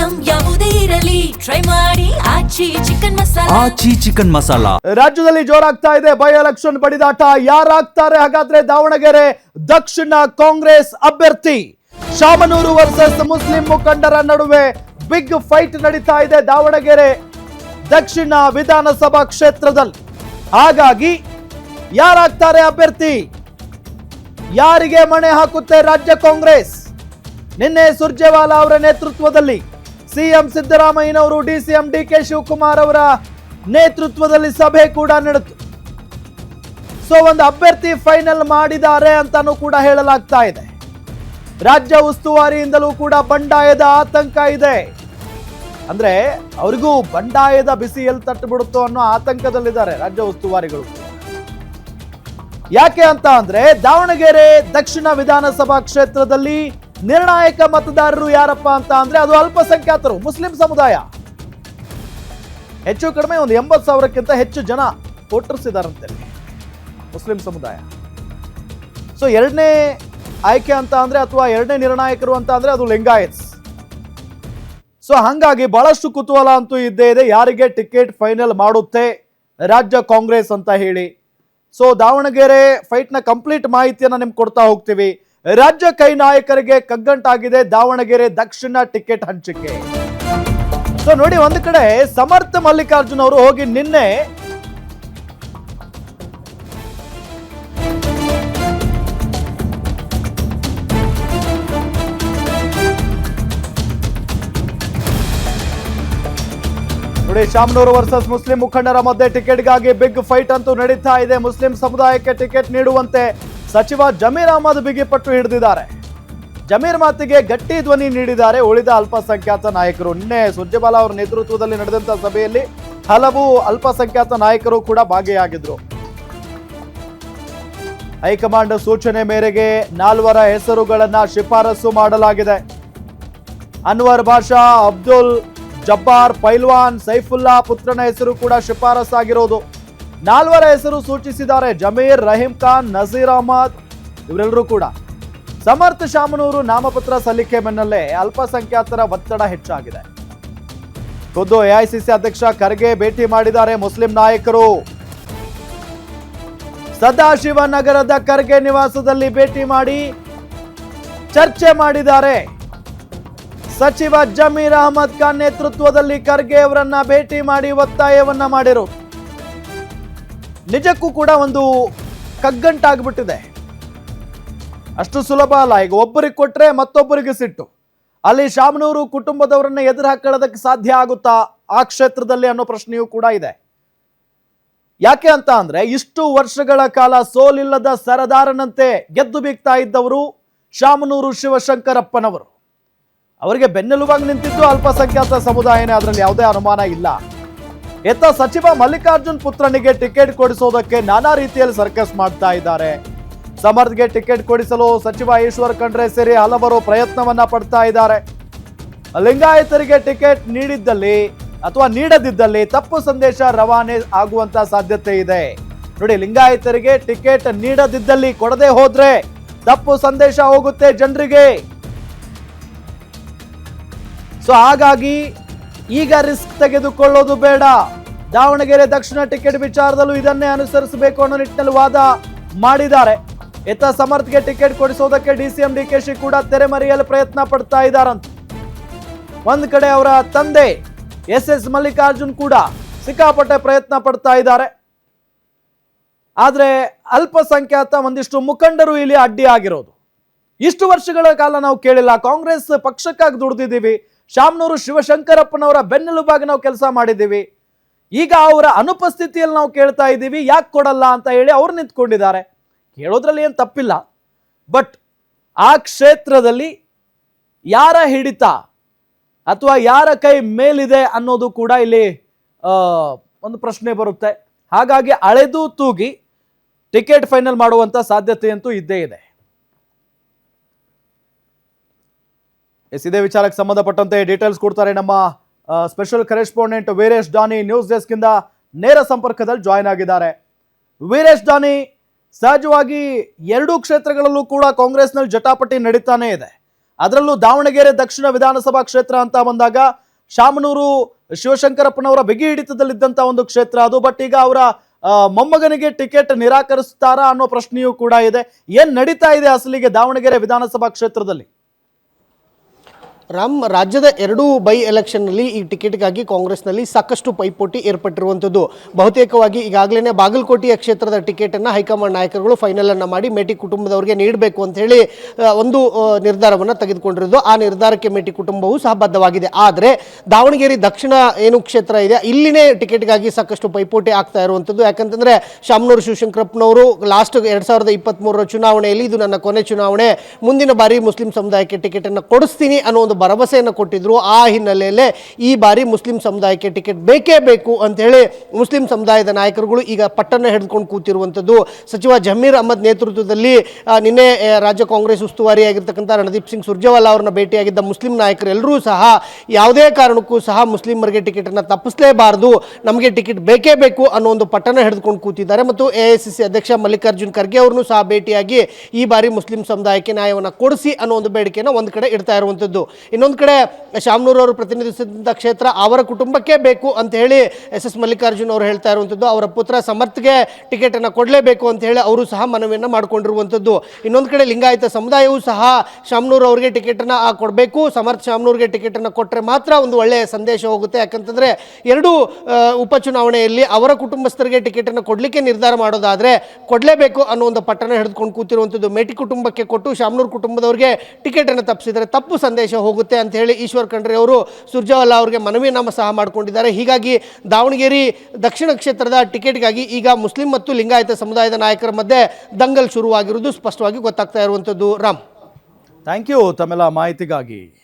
Item ಯಾವುದೇ ಇರಲಿ try ಮಾಡಿ ಆಚಿ ಚಿಕನ್ ಮಸಾಲಾ. ರಾಜ್ಯದಲ್ಲಿ ಜೋರಾಗ್ತಾ ಇದೆ ಬೈ ಎಲೆಕ್ಷನ್ ಬಡಿದಾಟ. ಯಾರಾಗ್ತಾರೆ ಹಾಗಾದ್ರೆ ದಾವಣಗೆರೆ ದಕ್ಷಿಣ ಕಾಂಗ್ರೆಸ್ ಅಭ್ಯರ್ಥಿ? ಶಾಮನೂರು ವರ್ಸಸ್ ಮುಸ್ಲಿಂ ಮುಖಂಡರ ನಡುವೆ ಬಿಗ್ ಫೈಟ್ ನಡೀತಾ ಇದೆ ದಾವಣಗೆರೆ ದಕ್ಷಿಣ ವಿಧಾನಸಭಾ ಕ್ಷೇತ್ರದಲ್ಲಿ. ಹಾಗಾಗಿ ಯಾರಾಗ್ತಾರೆ ಅಭ್ಯರ್ಥಿ? ಯಾರಿಗೆ ಮಣೆ ಹಾಕುತ್ತೆ ರಾಜ್ಯ ಕಾಂಗ್ರೆಸ್? ನಿನ್ನೆ ಸುರ್ಜೇವಾಲಾ ಅವರ ನೇತೃತ್ವದಲ್ಲಿ ಸಿಎಂ ಸಿದ್ದರಾಮಯ್ಯನವರು ಡಿಸಿಎಂ ಡಿಕೆ ಶಿವಕುಮಾರ್ ಅವರ ನೇತೃತ್ವದಲ್ಲಿ ಸಭೆ ಕೂಡ ನಡೆಯಿತು. ಸೊ ಒಂದು ಅಭ್ಯರ್ಥಿ ಫೈನಲ್ ಮಾಡಿದ್ದಾರೆ ಅಂತಾನೂ ಕೂಡ ಹೇಳಲಾಗ್ತಾ ಇದೆ. ರಾಜ್ಯ ಉಸ್ತುವಾರಿಯಿಂದಲೂ ಕೂಡ ಬಂಡಾಯದ ಆತಂಕ ಇದೆ. ಅಂದ್ರೆ ಅವರಿಗೂ ಬಂಡಾಯದ ಬಿಸಿ ಎಲ್ಲಿ ತಟ್ಟು ಬಿಡುತ್ತೋ ಅನ್ನೋ ಆತಂಕದಲ್ಲಿದ್ದಾರೆ ರಾಜ್ಯ ಉಸ್ತುವಾರಿಗಳು. ಯಾಕೆ ಅಂತ ಅಂದ್ರೆ ದಾವಣಗೆರೆ ದಕ್ಷಿಣ ವಿಧಾನಸಭಾ ಕ್ಷೇತ್ರದಲ್ಲಿ ನಿರ್ಣಾಯಕ ಮತದಾರರು ಯಾರಪ್ಪ ಅಂತ ಅಂದ್ರೆ ಅದು ಅಲ್ಪಸಂಖ್ಯಾತರು, ಮುಸ್ಲಿಂ ಸಮುದಾಯ. ಹೆಚ್ಚು ಕಡಿಮೆ ಒಂದು 80,000ಕ್ಕಿಂತ ಹೆಚ್ಚು ಜನ ವೋಟರ್ಸ್ ಇದಾರಂತೆ ಮುಸ್ಲಿಂ ಸಮುದಾಯ. ಸೊ ಎರಡನೇ ಆಯ್ಕೆ ಅಂತ ಅಂದ್ರೆ ಅಥವಾ ಎರಡನೇ ನಿರ್ಣಾಯಕರು ಅಂತ ಅಂದ್ರೆ ಅದು ಲಿಂಗಾಯತ್ಸ್. ಸೊ ಹಂಗಾಗಿ ಬಹಳಷ್ಟು ಕುತೂಹಲ ಅಂತೂ ಇದ್ದೇ ಇದೆ, ಯಾರಿಗೆ ಟಿಕೆಟ್ ಫೈನಲ್ ಮಾಡುತ್ತೆ ರಾಜ್ಯ ಕಾಂಗ್ರೆಸ್ ಅಂತ ಹೇಳಿ. ಸೊ ದಾವಣಗೆರೆ ಫೈಟ್ ನ ಕಂಪ್ಲೀಟ್ ಮಾಹಿತಿಯನ್ನ ನಿಮ್ಗೆ ಕೊಡ್ತಾ ಹೋಗ್ತೀವಿ. ರಾಜ್ಯ ಕೈ ನಾಯಕರಿಗೆ ಕಗ್ಗಂಟಾಗಿದೆ ದಾವಣಗೆರೆ ದಕ್ಷಿಣ ಟಿಕೆಟ್ ಹಂಚಿಕೆ. ಸೊ ನೋಡಿ, ಒಂದು ಕಡೆ ಸಮರ್ಥ ಮಲ್ಲಿಕಾರ್ಜುನ್ ಅವರು ಹೋಗಿ ನಿನ್ನೆ ನೋಡಿ, ಶಾಮನೂರು ವರ್ಸಸ್ ಮುಸ್ಲಿಂ ಮುಖಂಡರ ಮಧ್ಯೆ ಟಿಕೆಟ್ಗಾಗಿ ಬಿಗ್ ಫೈಟ್ ಅಂತೂ ನಡೀತಾ ಇದೆ. ಮುಸ್ಲಿಂ ಸಮುದಾಯಕ್ಕೆ ಟಿಕೆಟ್ ನೀಡುವಂತೆ ಸಚಿವ ಜಮೀರ್ ಅಹಮದ್ ಬಿಗಿಪಟ್ಟು ಹಿಡಿದಿದ್ದಾರೆ. ಜಮೀರ್ ಮಾತಿಗೆ ಗಟ್ಟಿ ಧ್ವನಿ ನೀಡಿದ್ದಾರೆ ಉಳಿದ ಅಲ್ಪಸಂಖ್ಯಾತ ನಾಯಕರು. ನಿನ್ನೆ ಸುರ್ಜೇವಾಲಾ ಅವರ ನೇತೃತ್ವದಲ್ಲಿ ನಡೆದಂತ ಸಭೆಯಲ್ಲಿ ಹಲವು ಅಲ್ಪಸಂಖ್ಯಾತ ನಾಯಕರು ಕೂಡ ಭಾಗಿಯಾಗಿದ್ರು. ಹೈಕಮಾಂಡ್ ಸೂಚನೆ ಮೇರೆಗೆ 4 ಹೆಸರುಗಳನ್ನ ಶಿಫಾರಸು ಮಾಡಲಾಗಿದೆ. ಅನ್ವರ್ ಬಾಷಾ, ಅಬ್ದುಲ್ ಜಬ್ಬಾರ್, ಪೈಲ್ವಾನ್, ಸೈಫುಲ್ಲಾ ಪುತ್ರನ ಹೆಸರು ಕೂಡ ಶಿಫಾರಸಾಗಿರೋದು. 4 ಹೆಸರು ಸೂಚಿಸಿದ್ದಾರೆ. ಜಮೀರ್, ರಹೀಂ ಖಾನ್, ನಜೀರ್ ಅಹಮದ್ ಇವರೆಲ್ಲರೂ ಕೂಡ. ಸಮರ್ಥ ಶಾಮನೂರು ನಾಮಪತ್ರ ಸಲ್ಲಿಕೆ ಬೆನ್ನಲ್ಲೇ ಅಲ್ಪಸಂಖ್ಯಾತರ ಒತ್ತಡ ಹೆಚ್ಚಾಗಿದೆ. ಖುದ್ದು ಎಐಸಿಸಿ ಅಧ್ಯಕ್ಷ ಖರ್ಗೆ ಭೇಟಿ ಮಾಡಿದ್ದಾರೆ ಮುಸ್ಲಿಂ ನಾಯಕರು. ಸದಾಶಿವನಗರದ ಖರ್ಗೆ ನಿವಾಸದಲ್ಲಿ ಭೇಟಿ ಮಾಡಿ ಚರ್ಚೆ ಮಾಡಿದ್ದಾರೆ. ಸಚಿವ ಜಮೀರ್ ಅಹಮದ್ ಖಾನ್ ನೇತೃತ್ವದಲ್ಲಿ ಖರ್ಗೆ ಅವರನ್ನ ಭೇಟಿ ಮಾಡಿ ಒತ್ತಾಯವನ್ನ ಮಾಡಿರು. ನಿಜಕ್ಕೂ ಕೂಡ ಒಂದು ಕಗ್ಗಂಟಾಗ್ಬಿಟ್ಟಿದೆ. ಅಷ್ಟು ಸುಲಭ ಅಲ್ಲ. ಈಗ ಒಬ್ಬರಿಗೆ ಕೊಟ್ರೆ ಮತ್ತೊಬ್ಬರಿಗೆ ಸಿಟ್ಟು. ಅಲ್ಲಿ ಶಾಮನೂರು ಕುಟುಂಬದವರನ್ನ ಎದುರು ಹಾಕೊಳ್ಳೋದಕ್ಕೆ ಸಾಧ್ಯ ಆಗುತ್ತಾ ಆ ಕ್ಷೇತ್ರದಲ್ಲಿ ಅನ್ನೋ ಪ್ರಶ್ನೆಯೂ ಕೂಡ ಇದೆ. ಯಾಕೆ ಅಂತ ಅಂದ್ರೆ ಇಷ್ಟು ವರ್ಷಗಳ ಕಾಲ ಸೋಲಿಲ್ಲದ ಸರದಾರನಂತೆ ಗೆದ್ದು ಬೀಗ್ತಾ ಇದ್ದವರು ಶಾಮನೂರು ಶಿವಶಂಕರಪ್ಪನವರು. ಅವರಿಗೆ ಬೆನ್ನೆಲುಬಾಗಿ ನಿಂತಿದ್ದು ಅಲ್ಪಸಂಖ್ಯಾತ ಸಮುದಾಯನೇ, ಅದರಲ್ಲಿ ಯಾವುದೇ ಅನುಮಾನ ಇಲ್ಲ. ಎತ್ತ ಸಚಿವ ಮಲ್ಲಿಕಾರ್ಜುನ್ ಪುತ್ರನಿಗೆ ಟಿಕೆಟ್ ಕೊಡಿಸೋದಕ್ಕೆ ನಾನಾ ರೀತಿಯಲ್ಲಿ ಸರ್ಕಸ್ ಮಾಡ್ತಾ ಇದ್ದಾರೆ. ಸಮರ್ಥ್ಗೆ ಟಿಕೆಟ್ ಕೊಡಿಸಲು ಸಚಿವ ಈಶ್ವರ್ ಖಂಡ್ರೆ ಸೇರಿ ಹಲವರು ಪ್ರಯತ್ನವನ್ನ ಪಡ್ತಾ ಇದ್ದಾರೆ. ಲಿಂಗಾಯತರಿಗೆ ಟಿಕೆಟ್ ನೀಡಿದ್ದಲ್ಲಿ ಅಥವಾ ನೀಡದಿದ್ದಲ್ಲಿ ತಪ್ಪು ಸಂದೇಶ ರವಾನೆ ಆಗುವಂತ ಸಾಧ್ಯತೆ ಇದೆ. ನೋಡಿ, ಲಿಂಗಾಯತರಿಗೆ ಟಿಕೆಟ್ ನೀಡದಿದ್ದಲ್ಲಿ, ಕೊಡದೆ ಹೋದ್ರೆ ತಪ್ಪು ಸಂದೇಶ ಹೋಗುತ್ತೆ ಜನರಿಗೆ. ಸೊ ಹಾಗಾಗಿ ಈಗ ರಿಸ್ಕ್ ತೆಗೆದುಕೊಳ್ಳೋದು ಬೇಡ. ದಾವಣಗೆರೆ ದಕ್ಷಿಣ ಟಿಕೆಟ್ ವಿಚಾರದಲ್ಲೂ ಇದನ್ನೇ ಅನುಸರಿಸಬೇಕು ಅನ್ನೋ ನಿಟ್ಟಿನಲ್ಲಿ ವಾದ ಮಾಡಿದ್ದಾರೆ. ಎತ್ತ ಸಮರ್ಥ್ಗೆ ಟಿಕೆಟ್ ಕೊಡಿಸೋದಕ್ಕೆ ಡಿಸಿಎಂ ಡಿಕೆಶಿ ಕೂಡ ತೆರೆಮರೆಯಲು ಪ್ರಯತ್ನ ಪಡ್ತಾ ಇದ್ದಾರಂತ. ಒಂದ್ ಕಡೆ ಅವರ ತಂದೆ ಎಸ್ ಮಲ್ಲಿಕಾರ್ಜುನ್ ಕೂಡ ಸಿಕ್ಕಾಪಟ್ಟೆ ಪ್ರಯತ್ನ ಪಡ್ತಾ ಇದ್ದಾರೆ. ಆದ್ರೆ ಅಲ್ಪಸಂಖ್ಯಾತ ಒಂದಿಷ್ಟು ಮುಖಂಡರು ಇಲ್ಲಿ ಅಡ್ಡಿ ಆಗಿರೋದು. ಇಷ್ಟು ವರ್ಷಗಳ ಕಾಲ ನಾವು ಕೇಳಿಲ್ಲ. ಕಾಂಗ್ರೆಸ್ ಪಕ್ಷಕ್ಕಾಗಿ ದುಡಿದಿದ್ದೀವಿ, ಶಾಮನೂರು ಶಿವಶಂಕರಪ್ಪನವರ ಬೆನ್ನೆಲುಬಾಗಿ ನಾವು ಕೆಲಸ ಮಾಡಿದ್ದೀವಿ. ಈಗ ಅವರ ಅನುಪಸ್ಥಿತಿಯಲ್ಲಿ ನಾವು ಕೇಳ್ತಾ ಇದ್ದೀವಿ, ಯಾಕೆ ಕೊಡಲ್ಲ ಅಂತ ಹೇಳಿ ಅವ್ರು ನಿಂತ್ಕೊಂಡಿದ್ದಾರೆ. ಕೇಳೋದ್ರಲ್ಲಿ ಏನು ತಪ್ಪಿಲ್ಲ. ಬಟ್ ಆ ಕ್ಷೇತ್ರದಲ್ಲಿ ಯಾರ ಹಿಡಿತ ಅಥವಾ ಯಾರ ಕೈ ಮೇಲಿದೆ ಅನ್ನೋದು ಕೂಡ ಇಲ್ಲಿ ಒಂದು ಪ್ರಶ್ನೆ ಬರುತ್ತೆ. ಹಾಗಾಗಿ ಅಳೆದು ತೂಗಿ ಟಿಕೆಟ್ ಫೈನಲ್ ಮಾಡುವಂತ ಸಾಧ್ಯತೆ ಅಂತೂ ಇದ್ದೇ ಇದೆ. ಇದೇ ವಿಚಾರಕ್ಕೆ ಸಂಬಂಧಪಟ್ಟಂತೆ ಡೀಟೇಲ್ಸ್ ಕೊಡ್ತಾರೆ ನಮ್ಮ ಸ್ಪೆಷಲ್ ಕರೆಸ್ಪಾಂಡೆಂಟ್ ವೀರೇಶ್ ದಾನಿ. ನ್ಯೂಸ್ ಡೆಸ್ಕ್ ಇಂದ ನೇರ ಸಂಪರ್ಕದಲ್ಲಿ ಜಾಯಿನ್ ಆಗಿದ್ದಾರೆ. ವೀರೇಶ್ ದಾನಿ, ಸಹಜವಾಗಿ ಎರಡೂ ಕ್ಷೇತ್ರಗಳಲ್ಲೂ ಕೂಡ ಕಾಂಗ್ರೆಸ್ನಲ್ಲಿ ಜಟಾಪಟಿ ನಡೀತಾನೆ ಇದೆ. ಅದರಲ್ಲೂ ದಾವಣಗೆರೆ ದಕ್ಷಿಣ ವಿಧಾನಸಭಾ ಕ್ಷೇತ್ರ ಅಂತ ಬಂದಾಗ ಶಾಮನೂರು ಶಿವಶಂಕರಪ್ಪನವರ ಬಿಗಿ ಹಿಡಿತದಲ್ಲಿದ್ದಂತ ಒಂದು ಕ್ಷೇತ್ರ ಅದು. ಬಟ್ ಈಗ ಅವರ ಮೊಮ್ಮಗನಿಗೆ ಟಿಕೆಟ್ ನಿರಾಕರಿಸ್ತಾರಾ ಅನ್ನೋ ಪ್ರಶ್ನೆಯೂ ಕೂಡ ಇದೆ. ಏನ್ ನಡೀತಾ ಇದೆ ಅಸಲಿಗೆ ದಾವಣಗೆರೆ ವಿಧಾನಸಭಾ ಕ್ಷೇತ್ರದಲ್ಲಿ? ರಾಮ್, ರಾಜ್ಯದ ಎರಡೂ ಬೈ ಎಲೆಕ್ಷನ್ನಲ್ಲಿ ಈ ಟಿಕೆಟ್ಗಾಗಿ ಕಾಂಗ್ರೆಸ್ನಲ್ಲಿ ಸಾಕಷ್ಟು ಪೈಪೋಟಿ ಏರ್ಪಟ್ಟಿರುವಂಥದ್ದು. ಬಹುತೇಕವಾಗಿ ಈಗಾಗಲೇ ಬಾಗಲಕೋಟೆಯ ಕ್ಷೇತ್ರದ ಟಿಕೆಟನ್ನು ಹೈಕಮಾಂಡ್ ನಾಯಕರುಗಳು ಫೈನಲ್ ಅನ್ನು ಮಾಡಿ ಮೇಟಿ ಕುಟುಂಬದವರಿಗೆ ನೀಡಬೇಕು ಅಂತ ಹೇಳಿ ಒಂದು ನಿರ್ಧಾರವನ್ನು ತೆಗೆದುಕೊಂಡಿರೋದು. ಆ ನಿರ್ಧಾರಕ್ಕೆ ಮೇಟಿ ಕುಟುಂಬವು ಸಹ ಬದ್ಧವಾಗಿದೆ. ಆದರೆ ದಾವಣಗೆರೆ ದಕ್ಷಿಣ ಏನು ಕ್ಷೇತ್ರ ಇದೆ, ಇಲ್ಲಿನೇ ಟಿಕೆಟ್ಗಾಗಿ ಸಾಕಷ್ಟು ಪೈಪೋಟಿ ಆಗ್ತಾ ಇರುವಂಥದ್ದು. ಯಾಕಂತಂದ್ರೆ ಶಾಮನೂರು ಶಿವಶಂಕರಪ್ಪನವರು ಲಾಸ್ಟ್ 2023 ಚುನಾವಣೆಯಲ್ಲಿ ಇದು ನನ್ನ ಕೊನೆ ಚುನಾವಣೆ, ಮುಂದಿನ ಬಾರಿ ಮುಸ್ಲಿಂ ಸಮುದಾಯಕ್ಕೆ ಟಿಕೆಟನ್ನು ಕೊಡಿಸ್ತೀನಿ ಅನ್ನೋ ಒಂದು ಭರವಸೆಯನ್ನು ಕೊಟ್ಟಿದ್ರು. ಆ ಹಿನ್ನೆಲೆಯಲ್ಲೇ ಈ ಬಾರಿ ಮುಸ್ಲಿಂ ಸಮುದಾಯಕ್ಕೆ ಟಿಕೆಟ್ ಬೇಕೇ ಬೇಕು ಅಂತ ಹೇಳಿ ಮುಸ್ಲಿಂ ಸಮುದಾಯದ ನಾಯಕರುಗಳು ಈಗ ಪಟ್ಟನ್ನು ಹಿಡಿದುಕೊಂಡು ಕೂತಿರುವಂಥದ್ದು. ಸಚಿವ ಜಮೀರ್ ಅಹಮದ್ ನೇತೃತ್ವದಲ್ಲಿ ನಿನ್ನೆ ರಾಜ್ಯ ಕಾಂಗ್ರೆಸ್ ಉಸ್ತುವಾರಿಯಾಗಿರ್ತಕ್ಕಂಥ ರಣದೀಪ್ ಸಿಂಗ್ ಸುರ್ಜೇವಾಲಾ ಅವರನ್ನ ಭೇಟಿಯಾಗಿದ್ದ ಮುಸ್ಲಿಂ ನಾಯಕರೆಲ್ಲರೂ ಸಹ ಯಾವುದೇ ಕಾರಣಕ್ಕೂ ಸಹ ಮುಸ್ಲಿಮರಿಗೆ ಟಿಕೆಟನ್ನು ತಪ್ಪಿಸಲೇಬಾರದು, ನಮಗೆ ಟಿಕೆಟ್ ಬೇಕೇ ಬೇಕು ಅನ್ನೋ ಒಂದು ಪಟ್ಟನ್ನು ಹಿಡಿದುಕೊಂಡು ಕೂತಿದ್ದಾರೆ. ಮತ್ತು ಎಐಸಿಸಿ ಅಧ್ಯಕ್ಷ ಮಲ್ಲಿಕಾರ್ಜುನ್ ಖರ್ಗೆ ಅವರನ್ನು ಸಹ ಭೇಟಿಯಾಗಿ ಈ ಬಾರಿ ಮುಸ್ಲಿಂ ಸಮುದಾಯಕ್ಕೆ ನ್ಯಾಯವನ್ನು ಕೊಡಿಸಿ ಅನ್ನೋ ಒಂದು ಬೇಡಿಕೆಯನ್ನು ಒಂದು ಕಡೆ ಇಡ್ತಾ ಇರುವಂಥದ್ದು. ಇನ್ನೊಂದು ಕಡೆ ಶಾಮನೂರು ಅವರು ಪ್ರತಿನಿಧಿಸಿದಂಥ ಕ್ಷೇತ್ರ ಅವರ ಕುಟುಂಬಕ್ಕೆ ಬೇಕು ಅಂತ ಹೇಳಿ ಎಸ್ ಮಲ್ಲಿಕಾರ್ಜುನ್ ಅವರು ಹೇಳ್ತಾ ಇರುವಂಥದ್ದು. ಅವರ ಪುತ್ರ ಸಮರ್ಥ್ಗೆ ಟಿಕೆಟನ್ನು ಕೊಡಲೇಬೇಕು ಅಂತ ಹೇಳಿ ಅವರು ಸಹ ಮನವಿಯನ್ನು ಮಾಡಿಕೊಂಡಿರುವಂಥದ್ದು. ಇನ್ನೊಂದು ಕಡೆ ಲಿಂಗಾಯತ ಸಮುದಾಯವೂ ಸಹ ಶಾಮನೂರು ಅವರಿಗೆ ಟಿಕೆಟನ್ನು ಕೊಡಬೇಕು, ಸಮರ್ಥ್ ಶಾಮನೂರಿಗೆ ಟಿಕೆಟನ್ನು ಕೊಟ್ಟರೆ ಮಾತ್ರ ಒಂದು ಒಳ್ಳೆಯ ಸಂದೇಶ ಹೋಗುತ್ತೆ. ಯಾಕಂತಂದರೆ ಎರಡು ಉಪಚುನಾವಣೆಯಲ್ಲಿ ಅವರ ಕುಟುಂಬಸ್ಥರಿಗೆ ಟಿಕೆಟನ್ನು ಕೊಡಲಿಕ್ಕೆ ನಿರ್ಧಾರ ಮಾಡೋದಾದರೆ ಕೊಡಲೇಬೇಕು ಅನ್ನೋ ಒಂದು ಪಟ್ಟಣ ಹಿಡಿದುಕೊಂಡು ಕೂತಿರುವಂಥದ್ದು. ಮೇಟಿ ಕುಟುಂಬಕ್ಕೆ ಕೊಟ್ಟು ಶಾಮನೂರು ಕುಟುಂಬದವರಿಗೆ ಟಿಕೆಟನ್ನು ತಪ್ಪಿಸಿದರೆ ತಪ್ಪು ಸಂದೇಶ ಹೋಗುತ್ತೆ ಅಂತ ಹೇಳಿ ಈಶ್ವರ್ ಖಂಡ್ರೆ ಅವರು ಸುರ್ಜೇವಾಲಾ ಅವರಿಗೆ ಮನವಿಯನ್ನು ಸಹ ಮಾಡಿಕೊಂಡಿದ್ದಾರೆ. ಹೀಗಾಗಿ ದಾವಣಗೆರೆ ದಕ್ಷಿಣ ಕ್ಷೇತ್ರದ ಟಿಕೆಟ್ಗಾಗಿ ಈಗ ಮುಸ್ಲಿಂ ಮತ್ತು ಲಿಂಗಾಯತ ಸಮುದಾಯದ ನಾಯಕರ ಮಧ್ಯೆ ದಂಗಲ್ ಶುರುವಾಗಿರುವುದು ಸ್ಪಷ್ಟವಾಗಿ ಗೊತ್ತಾಗ್ತಾ ಇರುವಂಥದ್ದು. ರಾಮ್, ಥ್ಯಾಂಕ್ ಯು ತಮ್ಮೆಲ್ಲ ಮಾಹಿತಿಗಾಗಿ.